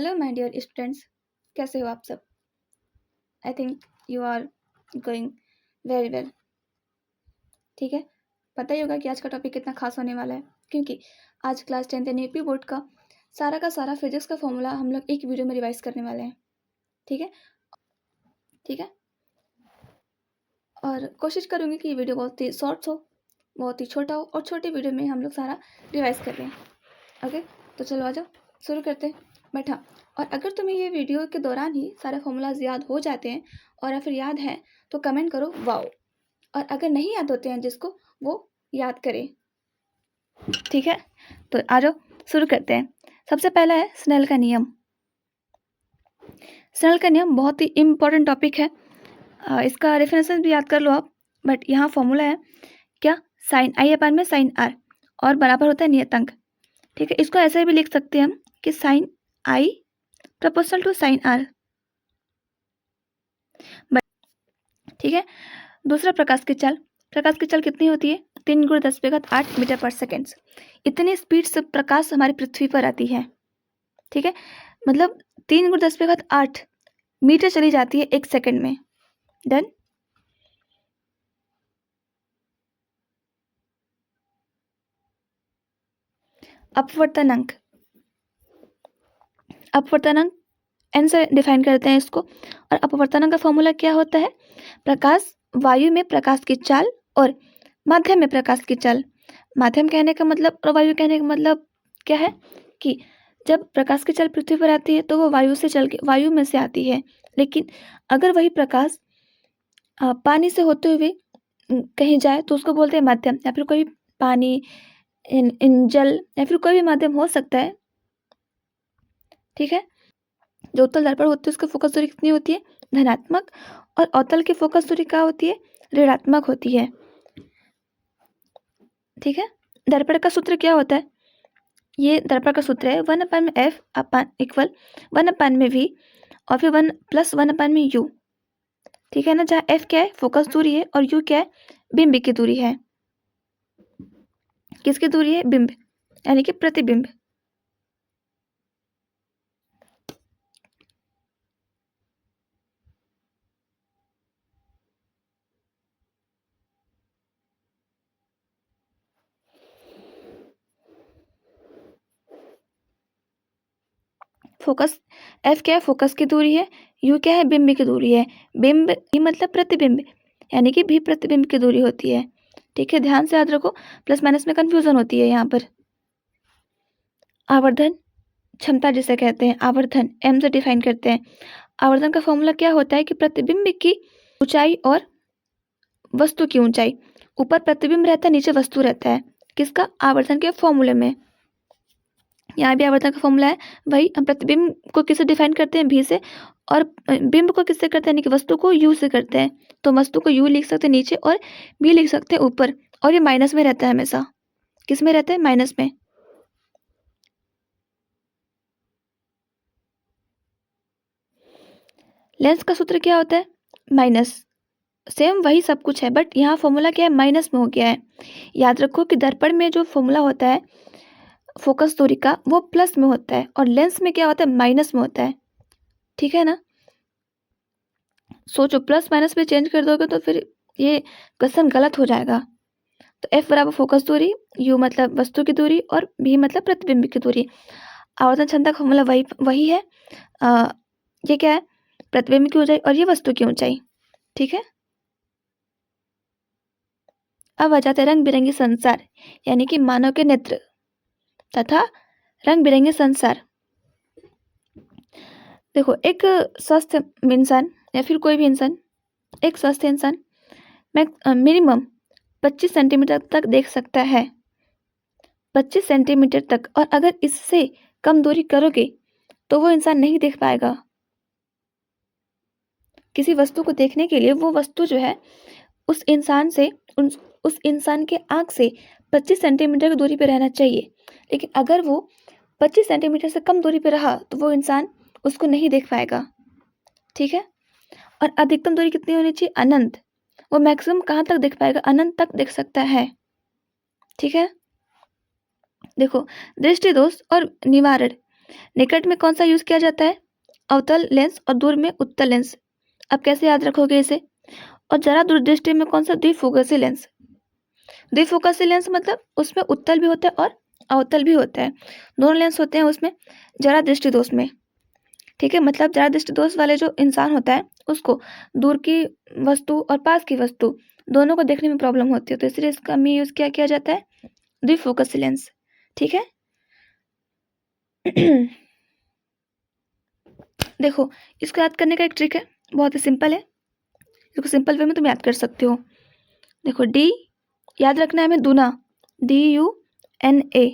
Hello my dear students, कैसे हो आप सब। I think you are going very well. ठीक है, पता ही होगा कि आज का टॉपिक कितना खास होने वाला है, क्योंकि आज क्लास 10th यानी यूपी बोर्ड का सारा फिजिक्स का फॉर्मूला हम लोग एक वीडियो में रिवाइज करने वाले हैं। ठीक है ठीक है, और कोशिश करूँगी कि ये वीडियो बहुत ही शॉर्ट हो, बहुत ही छोटा हो, और छोटी वीडियो में हम लोग सारा रिवाइज कर लें। ओके, तो चलो आ जाओ, शुरू करते हैं। बट हाँ, और अगर तुम्हें ये वीडियो के दौरान ही सारे फॉर्मूलाज याद हो जाते हैं और या फिर याद है तो कमेंट करो वाओ, और अगर नहीं याद होते हैं जिसको वो याद करे। ठीक है, तो आ जाओ शुरू करते हैं। सबसे पहला है स्नेल का नियम। स्नेल का नियम बहुत ही इम्पोर्टेंट टॉपिक है, इसका रेफरेंसेस भी याद कर लो आप। बट यहाँ फॉर्मूला है क्या, साइन आई अपान में साइन आर, और बराबर होता है नियतांक। ठीक है, इसको ऐसे भी लिख सकते हैं हम कि sine I proportional to sine R. ठीक है, दूसरा प्रकाश की चाल। प्रकाश की चाल कितनी होती है, 3 × 10⁸ मीटर पर सेकेंड। इतनी स्पीड से प्रकाश हमारी पृथ्वी पर आती है। ठीक है, मतलब 3 × 10⁸ मीटर चली जाती है 1 सेकेंड में। डन। अपवर्तनांक, अपवर्तनांक एन से डिफाइन करते हैं इसको। और अपवर्तनांक का फॉर्मूला क्या होता है, प्रकाश वायु में प्रकाश की चाल और माध्यम में प्रकाश की चाल। माध्यम कहने का मतलब और वायु कहने का मतलब क्या है कि जब प्रकाश की चाल पृथ्वी पर आती है तो वो वायु से चल के वायु में से आती है, लेकिन अगर वही प्रकाश पानी से होते हुए कहीं जाए तो उसको बोलते हैं माध्यम, या फिर कोई पानी इन जल या फिर कोई भी माध्यम हो सकता है। ठीक है, जो उत्तल दर्पण होती है उसकी फोकस दूरी कितनी होती है, धनात्मक, और अवतल की फोकस दूरी क्या होती है, ऋणात्मक होती है। ठीक है, दर्पण का सूत्र क्या होता है, ये दर्पण का सूत्र है 1/f अपान इक्वल 1/v और फिर 1+1/u। ठीक है ना, जहाँ f क्या है, फोकस दूरी है, और u क्या है, बिंब की दूरी है। किसकी दूरी है, बिंब यानी कि प्रतिबिंब। फोकस f क्या है, फोकस की दूरी है, u क्या है, बिंब की दूरी है। बिंब ही मतलब प्रतिबिंब, यानी कि भी प्रतिबिंब की दूरी होती है। ठीक है, ध्यान से याद रखो, प्लस माइनस में कंफ्यूजन होती है यहाँ पर। आवर्धन क्षमता जिसे कहते हैं, आवर्धन m से डिफाइन करते हैं। आवर्धन का फॉर्मूला क्या होता है कि प्रतिबिंब की ऊंचाई और वस्तु की ऊंचाई, ऊपर प्रतिबिंब रहता है, नीचे वस्तु रहता है, किसका, आवर्धन के फॉर्मूले में। यहाँ भी आवर्धन का फॉर्मूला है वही। हम प्रतिबिंब को किससे डिफाइन करते हैं, भी से, और बिंब को किससे करते हैं, यानी कि वस्तु को u से करते हैं। तो वस्तु को u लिख सकते हैं नीचे और भी लिख सकते हैं ऊपर, और ये माइनस में रहता है हमेशा। किस में रहता है, माइनस में। लेंस का सूत्र क्या होता है, माइनस। सेम वही सब कुछ है, बट यहाँ फॉर्मूला क्या है, माइनस में हो गया है। याद रखो कि दर्पण में जो फॉर्मूला होता है फोकस दूरी का वो प्लस में होता है, और लेंस में क्या होता है, माइनस में होता है। ठीक है ना, सोचो प्लस माइनस में चेंज कर दोगे तो फिर ये क्वेश्चन गलत हो जाएगा। तो f बराबर फोकस दूरी, u मतलब वस्तु की दूरी, और v मतलब प्रतिबिंब की दूरी। आवर्धन क्षमता का फॉर्मूला वही है। ये क्या है, प्रतिबिंब की ऊंचाई और ये वस्तु की ऊंचाई। ठीक है, अब आ जाते रंग बिरंगी संसार, यानी कि मानव के नेत्र तथा रंग बिरंगे संसार। देखो, एक स्वस्थ इंसान या फिर कोई भी इंसान, एक स्वस्थ इंसान मिनिमम 25 सेंटीमीटर तक देख सकता है, 25 सेंटीमीटर तक। और अगर इससे कम दूरी करोगे तो वो इंसान नहीं देख पाएगा। किसी वस्तु को देखने के लिए वो वस्तु जो है उस इंसान से उस इंसान के आँख से 25 सेंटीमीटर की दूरी पर रहना चाहिए, लेकिन अगर वो 25 सेंटीमीटर से कम दूरी पर रहा तो वो इंसान उसको नहीं देख पाएगा। ठीक है, और अधिकतम दूरी कितनी होनी चाहिए, अनंत। वो मैक्सिमम कहाँ तक देख पाएगा, अनंत तक देख सकता है। ठीक है, देखो, दृष्टि दोष और निवारण, निकट में कौन सा यूज किया जाता है? अवतल लेंस, और दूर में उत्तल लेंस। अब कैसे याद रखोगे इसे? और जरा दूरदृष्टि में कौन सा? द्विफोकसी लेंस। द्विफोकसी लेंस मतलब उसमें उत्तल भी होता है और अवतल भी होता है, दोनों लेंस होते हैं उसमें जरा दृष्टि दोष में। ठीक है, मतलब जरा दृष्टि दोष वाले जो इंसान होता है उसको दूर की वस्तु और पास की वस्तु दोनों को देखने में प्रॉब्लम होती है, तो इसलिए इसका में यूज क्या किया जाता है? द्विफोकसी लेंस। ठीक है। देखो, इसको याद करने का एक ट्रिक है, बहुत ही सिंपल है, इसको सिंपल वे में तुम याद कर सकते हो। देखो, डी याद रखना है हमें, दूना, DUNA।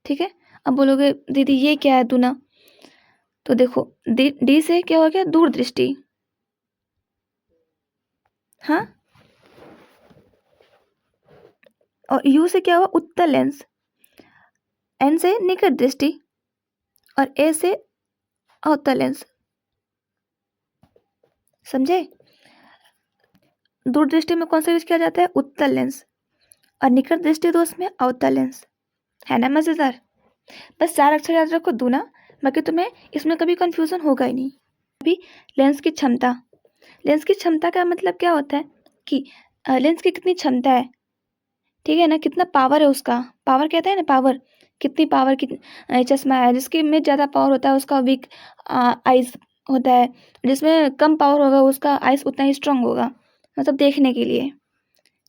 ठीक है। अब बोलोगे दीदी ये क्या है दूना? तो देखो, डी से क्या हो गया? दूरदृष्टि। हाँ, और यू से क्या हुआ? उत्तल लेंस। एन से निकट दृष्टि, और ए से अवतल लेंस। समझे? दूरदृष्टि में कौन सा यूज किया जाता है? उत्तल लेंस, और निकट दृष्टि दोष में अवतल लेंस। है ना मजेदार? बस 4 अक्षर याद रखो दूना, बाकी तुम्हें इसमें कभी कंफ्यूजन होगा ही नहीं। अभी लेंस की क्षमता। लेंस की क्षमता का मतलब क्या होता है कि लेंस की कितनी क्षमता है, ठीक है ना, कितना पावर है उसका। पावर कहते हैं ना, पावर, कितनी पावर की चश्मा है, जिसके में ज़्यादा पावर होता है उसका वीक आइज होता है, जिसमें कम पावर होगा उसका आइज उतना ही स्ट्रांग होगा, मतलब देखने के लिए।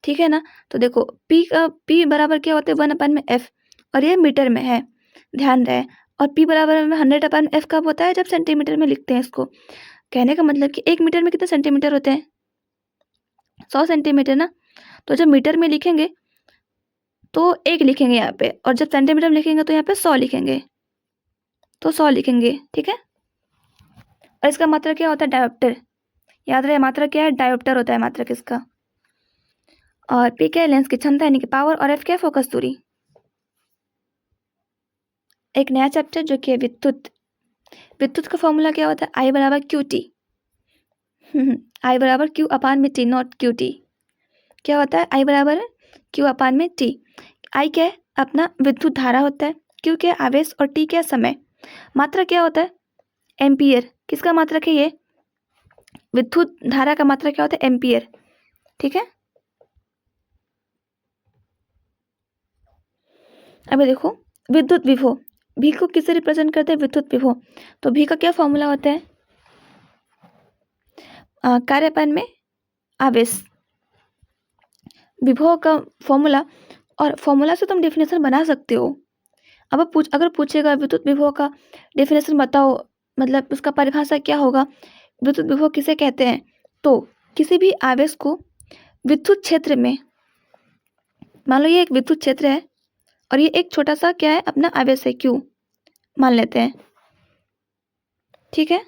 ठीक है ना। तो देखो, पी बराबर क्या होता है? 1/f, और ये मीटर में है, ध्यान रहे। और पी बराबर में 100/f कब होता है? जब सेंटीमीटर में लिखते हैं इसको। कहने का मतलब कि 1 मीटर में कितने सेंटीमीटर होते हैं? 100 सेंटीमीटर ना। तो जब मीटर में लिखेंगे तो 1 लिखेंगे यहाँ पे, और जब सेंटीमीटर में लिखेंगे तो यहाँ पे 100 लिखेंगे, तो 100 लिखेंगे। ठीक है। और इसका मात्रक क्या होता है? डायोप्टर। याद रहे, मात्रक क्या है? डायोप्टर होता है मात्रक इसका। और पी क्या है? लेंस की क्षमता यानी कि पावर, और एफ क्या है? फोकस दूरी। एक नया चैप्टर जो कि है विद्युत। विद्युत का फॉर्मूला क्या होता है? आई बराबर क्यू टी। आई बराबर क्यू अपान में टी, नॉट क्यू टी। क्या होता है? आई बराबर क्यू अपान में टी। आई क्या है? अपना विद्युत धारा होता है, क्यू क्या है? आवेश, और टी क्या है? समय। मात्रक क्या होता है? एम्पियर। किसका मात्रक है ये? विद्युत धारा का मात्रक क्या होता है? एम्पियर। ठीक है। अब देखो, विद्युत विभव, भी को किससे रिप्रेजेंट करते हैं? विद्युत विभव। तो भी का क्या फॉर्मूला होता है? कार्यपन में आवेश। विभव का फॉर्मूला, और फॉर्मूला से तुम डेफिनेशन बना सकते हो। अब अगर पूछेगा विद्युत विभव का डेफिनेशन बताओ, मतलब उसका परिभाषा क्या होगा, विद्युत विभव किसे कहते हैं, तो किसी भी आवेश को विद्युत क्षेत्र में, मान लो ये एक विद्युत क्षेत्र है और ये एक छोटा सा क्या है? अपना आवेश है, क्यू मान लेते हैं। ठीक है।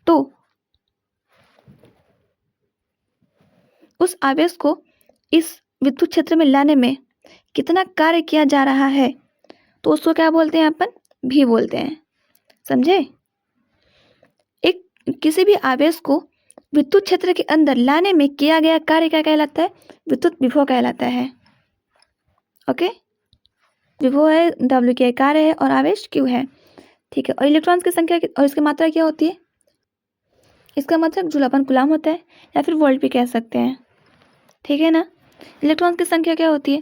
तो उस आवेश को इस विद्युत क्षेत्र में लाने में कितना कार्य किया जा रहा है, तो उसको क्या बोलते हैं? अपन भी बोलते हैं। समझे? एक किसी भी आवेश को विद्युत क्षेत्र के अंदर लाने में किया गया कार्य क्या कहलाता है? विद्युत विभव कहलाता है। ओके, विभव है W क्या कार्य है, और आवेश Q है। ठीक है। और इलेक्ट्रॉन्स की संख्या और इसकी मात्रा क्या होती है? इसका मतलब जूल अपन कूलाम होता है, या फिर वोल्ट भी कह सकते हैं। ठीक है ना। इलेक्ट्रॉन्स की संख्या क्या होती है?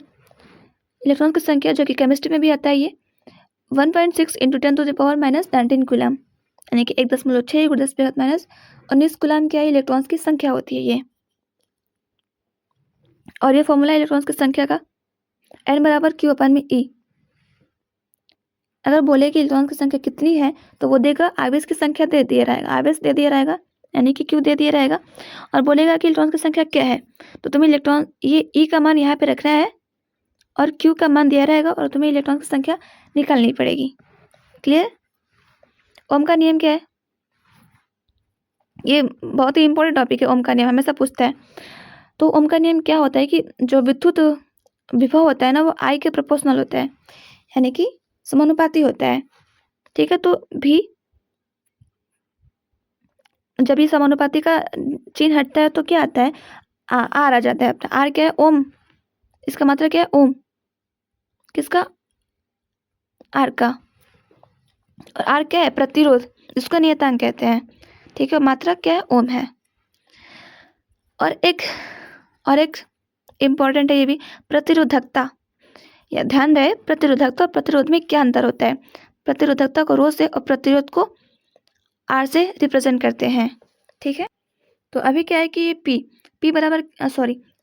इलेक्ट्रॉन की संख्या, जो कि केमिस्ट्री में भी आता है, ये 1.6 × 10⁻⁻19 कूलाम, यानी कि 1.6 × 10⁻⁻19 कूलाम क्या है? इलेक्ट्रॉन्स की संख्या होती है ये। और ये फॉर्मूला इलेक्ट्रॉन्स की संख्या का n बराबर Q अपन में E। अगर बोले कि इलेक्ट्रॉन की संख्या कितनी है, तो वो देगा आवेश की संख्या दे दिया रहेगा, आवेश दे दिया रहेगा, यानी कि Q दे दिया रहेगा, और बोलेगा कि इलेक्ट्रॉन की संख्या क्या है, तो तुम्हें इलेक्ट्रॉन ये E का मान यहाँ पे रखना है, और Q का मान दिया रहेगा, और तुम्हें इलेक्ट्रॉन की संख्या निकालनी पड़ेगी। क्लियर? ओम का नियम क्या है? ये बहुत ही इंपॉर्टेंट टॉपिक है। ओम का नियम हमेशा पूछता है। तो ओम का नियम क्या होता है कि जो विद्युत विभव होता है ना, वो I के प्रोपोर्शनल होता है, यानी कि समानुपाती होता है। ठीक है। तो भी जब ये समानुपाती का चिन्ह हटता है तो क्या आता है? आर आ जाता है अपना। आर क्या है? ओम। इसका मतलब क्या है? ओम। किसका? आर का। और आर क्या है? प्रतिरोध, जिसको नियतांक कहते हैं। ठीक है, मात्रक क्या है? ओम है। और एक इम्पॉर्टेंट है ये भी, प्रतिरोधकता। या ध्यान रहे, प्रतिरोधकता और प्रतिरोध में क्या अंतर होता है। प्रतिरोधकता को रो से और प्रतिरोध को आर से रिप्रेजेंट करते हैं। ठीक है, तो अभी क्या है कि ये पी बराबर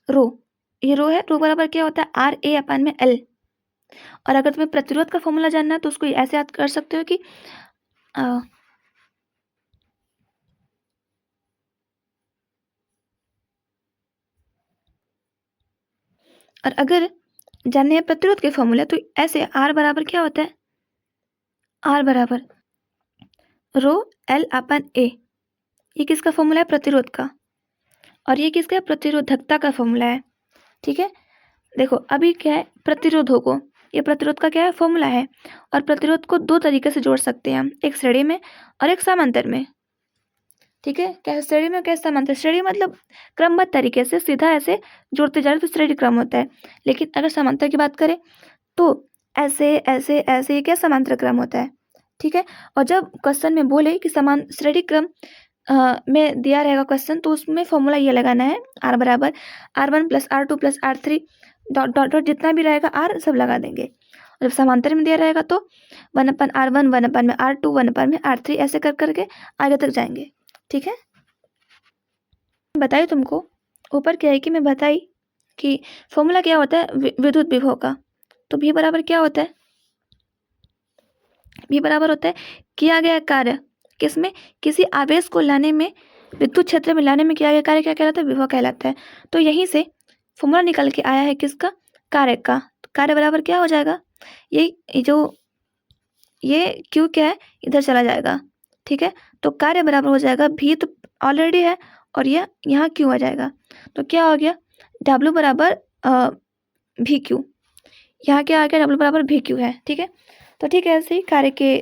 रो, ये रो है, रो बराबर क्या होता है? आर ए अपन में एल। और अगर तुम्हें प्रतिरोध का फॉर्मूला जानना है तो उसको ऐसे याद कर सकते हो कि और अगर जानने हैं प्रतिरोध के फॉर्मूले तो ऐसे आर बराबर क्या होता है? आर बराबर रो एल अपन ए। ये किसका फॉर्मूला है? प्रतिरोध का। और ये किसका है? प्रतिरोधकता का फॉर्मूला है। ठीक है, देखो अभी क्या है, प्रतिरोधों को, ये प्रतिरोध का क्या है? फॉर्मूला है। और प्रतिरोध को दो तरीके से जोड़ सकते हैं हम, एक श्रेणी में और एक समांतर में। ठीक है, कैसे श्रेणी में, कैसे समांतर? श्रेणी मतलब क्रमबद्ध तरीके से सीधा ऐसे जोड़ते जा रहे तो श्रेणी क्रम होता है। लेकिन अगर समांतर की बात करें तो ऐसे ऐसे ऐसे, ये क्या? समांतर क्रम होता है। ठीक है, और जब क्वेश्चन में बोले कि समान श्रेणी क्रम में दिया रहेगा क्वेश्चन, तो उसमें फॉर्मूला ये लगाना है, आर बराबर R1 + R2 + R3 dot dot dot, जितना भी रहेगा आर सब लगा देंगे। और जब समांतर में दिया रहेगा तो 1/R1, 1/R2, 1/R3 ऐसे कर करके आगे तक जाएंगे। ठीक है, बताई तुमको ऊपर क्या है कि मैं बताई कि फॉर्मूला क्या होता है विद्युत विभव का। तो भी बराबर क्या होता है? भी बराबर होता है किया गया कार्य, किसमें? किसी आवेश को लाने में, विद्युत क्षेत्र में लाने में किया गया कार्य क्या कहलाता है? विभव कहलाता है। तो यहीं से फॉर्मूला निकल के आया है किसका? कार्य का। तो कार्य बराबर क्या हो जाएगा? ये जो ये क्यू क्या है? इधर चला जाएगा। ठीक है, तो कार्य बराबर हो जाएगा, भी तो ऑलरेडी है और ये यहाँ क्यू आ जाएगा। तो क्या हो गया? डब्ल्यू बराबर भी क्यू। यहाँ क्या आ गया? डब्ल्यू बराबर भी क्यू है। ठीक है, तो ठीक है, ऐसे ही कार्य के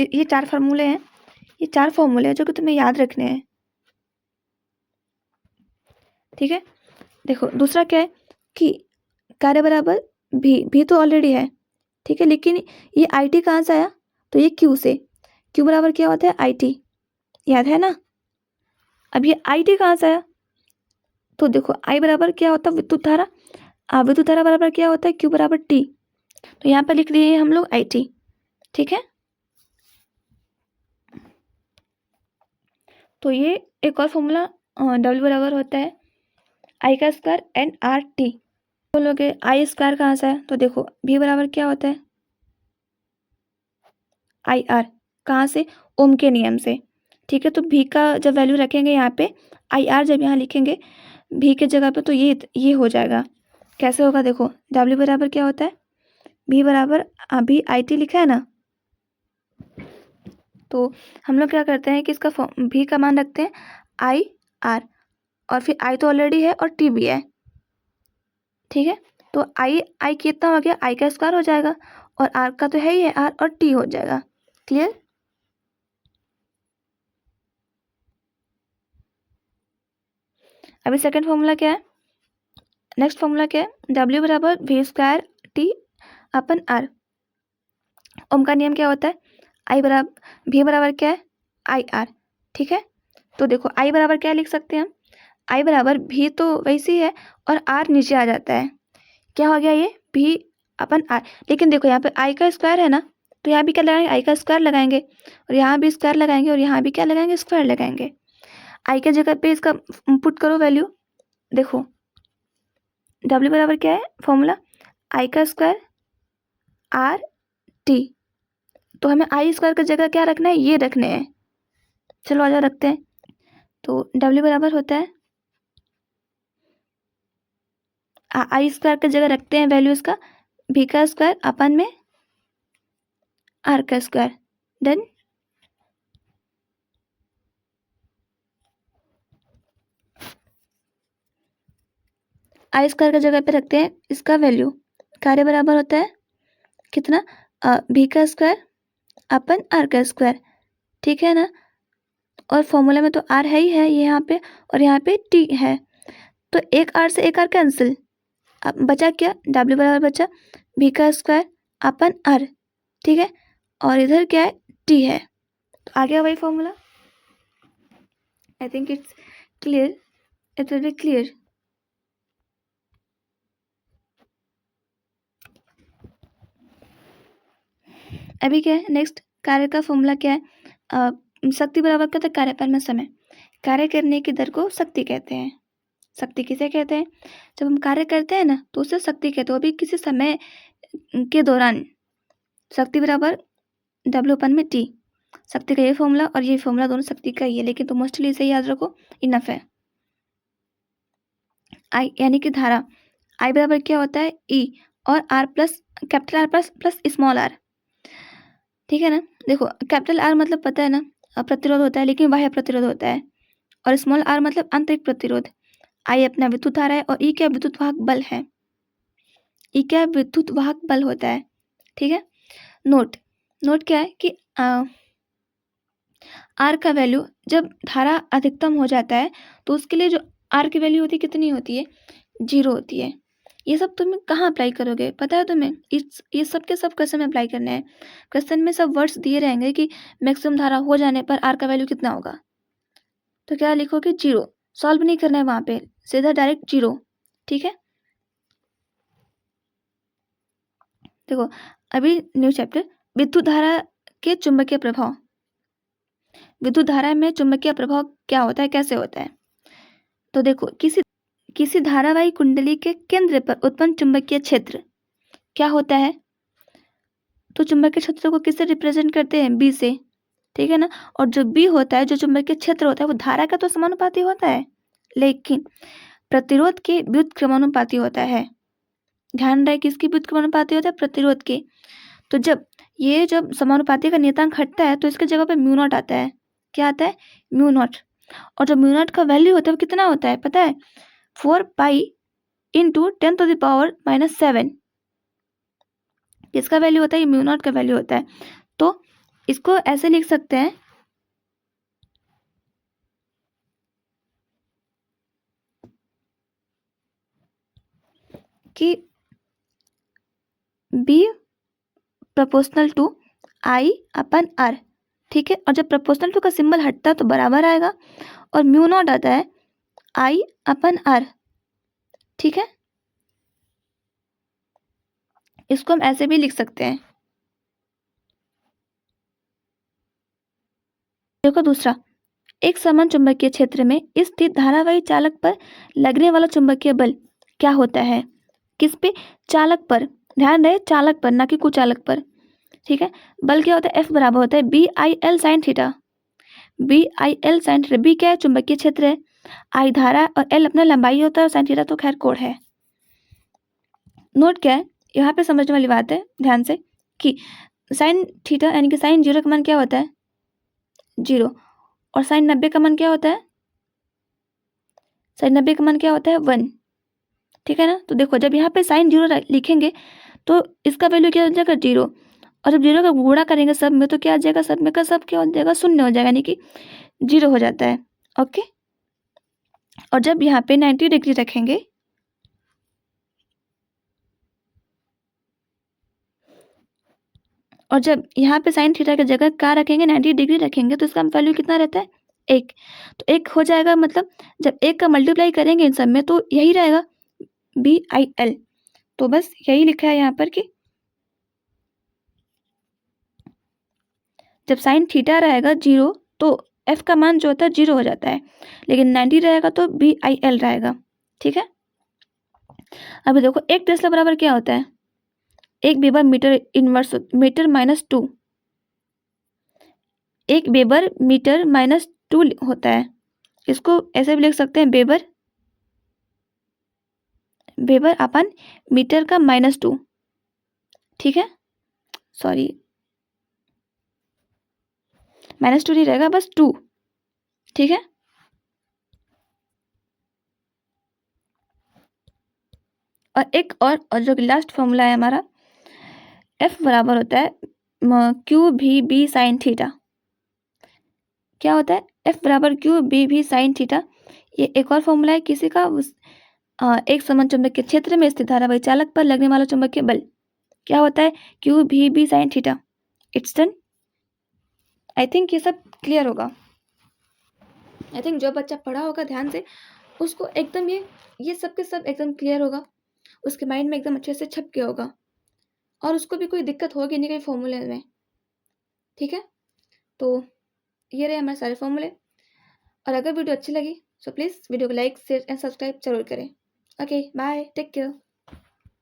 ये 4 फार्मूले हैं, ये 4 फॉर्मूले हैं जो कि तुम्हें याद रखने हैं। ठीक है, देखो दूसरा क्या है कि कार्य बराबर भी तो ऑलरेडी है। ठीक है, लेकिन ये आई टी कहाँ से आया? तो ये क्यू से। क्यू बराबर क्या होता है? आई टी, याद है ना? अब ये आई टी कहाँ से आया? तो देखो आई बराबर क्या होता है? विद्युत धारा। विद्युत धारा बराबर क्या होता है? क्यू बराबर टी। तो यहाँ पर लिख दिए हम लोग आई टी। ठीक है, तो ये एक और फॉर्मूला डब्ल्यू बराबर होता है आई का स्क्वायर एन आर टी। बोलोगे आई स्क्वायर कहाँ से है? तो देखो भी बराबर क्या होता है? I R. कहाँ से? ओम के नियम से। ठीक है, तो भी का जब वैल्यू रखेंगे यहाँ पे, आई आर जब यहाँ लिखेंगे भी के जगह पे, तो ये हो जाएगा। कैसे होगा? देखो डब्ल्यू बराबर क्या होता है? भी बराबर अभी आई टी लिखा है ना, तो हम लोग क्या करते हैं कि इसका भी का मान रखते हैं आई आर, और फिर आई तो ऑलरेडी है और टी भी है। ठीक है, तो आई कितना हो गया? आई का स्क्वायर हो जाएगा, और आर का तो है ही है आर, और टी हो जाएगा। क्लियर? अभी सेकंड फॉर्मूला क्या है? नेक्स्ट फॉर्मूला क्या है? डब्ल्यू बराबर V square T upon R. Ohm का नियम क्या होता है? आई बराबर भी बराबर क्या है? I R. ठीक है, तो देखो आई बराबर क्या लिख सकते हैं हम? आई बराबर भी तो वैसी है और आर नीचे आ जाता है। क्या हो गया? ये भी अपन आर। लेकिन देखो यहाँ पे आई का स्क्वायर है ना, तो यहाँ भी क्या लगाएंगे? आई का स्क्वायर लगाएंगे, और यहाँ भी स्क्वायर लगाएंगे, और यहाँ भी क्या लगाएंगे? स्क्वायर लगाएंगे। आई के जगह पे इसका पुट करो वैल्यू। देखो डब्ल्यू बराबर क्या है फॉर्मूला? आई का स्क्वायर आर टी। तो हमें आई स्क्वायर की जगह क्या रखना है? ये रखने हैं। चलो आजा रखते हैं। तो डब्ल्यू बराबर होता है आई स्क्वायर की जगह रखते हैं वैल्यू इसका, भी का स्क्वायर अपन में आर का स्क्वायर। डन। आई स्क्वायर की जगह पे रखते हैं इसका वैल्यू। कार्य बराबर होता है कितना? भी का स्क्वायर अपन आर का स्क्वायर। ठीक है ना? और फॉर्मूला में तो आर है ही है ये यहाँ पे, और यहाँ पे टी है, तो एक आर से एक आर कैंसिल। अब बचा क्या? डब्ल्यू बराबर बचा भी का स्क्वायर अपन आर। ठीक है, और इधर क्या है? टी है। तो आ गया वही formula. I think it's clear, it will be clear. अभी क्या है नेक्स्ट, कार्य का फॉर्मूला क्या है? शक्ति बराबर क्या होता है? कार्य पर में समय। कार्य करने की दर को शक्ति कहते हैं। शक्ति किसे कहते हैं? जब हम कार्य करते हैं ना तो उसे शक्ति कहते हैं, वो भी किसी समय के दौरान। शक्ति बराबर W/T। शक्ति का ये फॉर्मूला और ये फॉर्मूला दोनों शक्ति का ही है, लेकिन तो मोस्टली इसे याद रखो, इनफ है। आई यानी कि धारा, आई बराबर क्या होता है? E और R plus capital R plus small r। ठीक है ना। देखो कैपिटल R मतलब पता है ना, प्रतिरोध होता है, लेकिन बाह्य प्रतिरोध होता है, और स्मॉल r मतलब आंतरिक प्रतिरोध। I अपना विद्युत धारा है और E क्या? विद्युत वाहक बल है। E क्या? विद्युत वाहक बल होता है। ठीक है। नोट क्या है कि R का वैल्यू जब धारा अधिकतम हो जाता है तो उसके लिए जो R की वैल्यू होती है कितनी होती है? 0 होती है। ये सब तुम्हें कहाँ अप्लाई करोगे पता है तुम्हें? ये सब के सब क्वेश्चन में अप्लाई करने हैं। क्वेश्चन में सब वर्ड्स दिए रहेंगे कि मैक्सिमम धारा हो जाने पर R का वैल्यू कितना होगा। तो क्या लिखोगे? 0। सॉल्व नहीं करना है वहाँ पे, सीधा डायरेक्ट 0। ठीक है। देखो अभी न्यू चैप्टर, विद्युत धारा के चुंबकीय प्रभाव। विद्युत धारा में चुंबकीय प्रभाव क्या होता है, कैसे होता है? तो देखो किसी धारावाही कुंडली के केंद्र पर उत्पन्न चुंबकीय क्षेत्र क्या होता है? तो चुंबकीय क्षेत्र को किससे रिप्रेजेंट करते हैं? बी से। ठीक है ना। और जो बी होता है, जो चुंबकीय क्षेत्र होता है, वो धारा का तो समानुपाती होता है, लेकिन प्रतिरोध के व्युत्क्रमानुपाती होता है। ध्यान रहे किसकी व्युत्क्रमानुपाती होता है? प्रतिरोध के। तो जब समानुपाती का नियतांक हटता है तो इसके जगह पे म्यू नॉट आता है। क्या आता है? Mu naught. और जो म्यू नॉट का वैल्यू होता है वो कितना होता है पता है? 4 पाई इंटू 10⁻⁻7। किसका वैल्यू होता है? ये म्यू नॉट का वैल्यू होता है। तो इसको ऐसे लिख सकते हैं कि बी प्रोपोर्शनल टू I/R। ठीक है। और जब प्रोपोर्शनल टू का सिंबल हटता है तो बराबर आएगा, और म्यू नॉट आता है I/R। ठीक है। इसको हम ऐसे भी लिख सकते हैं। देखो दूसरा, एक समान चुंबकीय क्षेत्र में स्थित धारावाही चालक पर लगने वाला चुंबकीय बल क्या होता है? किस पे? चालक पर। ध्यान रहे चालक पर, ना कि कुचालक पर। ठीक है। बल क्या होता है? F बराबर होता है BIL sin theta. BIL sin theta. B क्या है? चुंबकीय क्षेत्र है, I धारा, और L अपना लंबाई होता है, और sin थीटा तो खैर कोण है। नोट क्या है यहाँ पे समझने वाली बात है ध्यान से, कि sin थीटा यानी कि sin 0 का मान क्या होता है? 0। और sin 90 का मान क्या होता है? sin 90 का मान क्या होता है? 1। ठीक है ना। तो देखो जब यहाँ पे sin 0 लिखेंगे तो इसका वैल्यू क्या हो जाएगा? 0। और जब 0 का गुणा करेंगे सब में तो क्या आ जाएगा? सब में का सब क्या हो जाएगा? 0 हो जाएगा, यानी कि 0 हो जाता है। ओके। और जब यहाँ पे 90 डिग्री रखेंगे और जब यहाँ पे साइन थीटा की जगह क्या रखेंगे? 90 डिग्री रखेंगे, तो इसका वैल्यू कितना रहता है? 1। तो 1 हो जाएगा, मतलब जब 1 का मल्टीप्लाई करेंगे इन सब में तो यही रहेगा BIL। तो बस यही लिखा है यहाँ पर कि जब साइन थीटा रहेगा 0 तो F का मान जो होता है 0 हो जाता है, लेकिन 90 रहेगा तो BIL रहेगा। ठीक है। अभी देखो 1 टेस्ला बराबर क्या होता है? 1 weber metre inverse metre -2। 1 weber metre -2 होता है। इसको ऐसे भी लिख सकते हैं वेबर अपन मीटर का -2। ठीक है। सॉरी, -2 नहीं रहेगा, बस 2। ठीक है। और एक और जो लास्ट फॉर्मूला है हमारा, F बराबर होता है QVB साइन थीटा। क्या होता है? F बराबर QVB साइन थीटा। ये एक और फॉर्मूला है किसी का, एक समान चुंबकीय क्षेत्र में स्थित धारावाही चालक पर लगने वाला चुंबकीय बल क्या होता है? QVB sine theta. It's done. I think ये सब क्लियर होगा। आई थिंक जो बच्चा पढ़ा होगा ध्यान से, उसको एकदम ये सब के सब एकदम क्लियर होगा, उसके माइंड में एकदम अच्छे से छप गया होगा और उसको भी कोई दिक्कत होगी नहीं कहीं फॉर्मूले में। ठीक है, तो ये रहे हमारे सारे फॉर्मूले। और अगर वीडियो अच्छी लगी तो प्लीज़ वीडियो को लाइक शेयर एंड सब्सक्राइब जरूर करें। Okay bye, take care.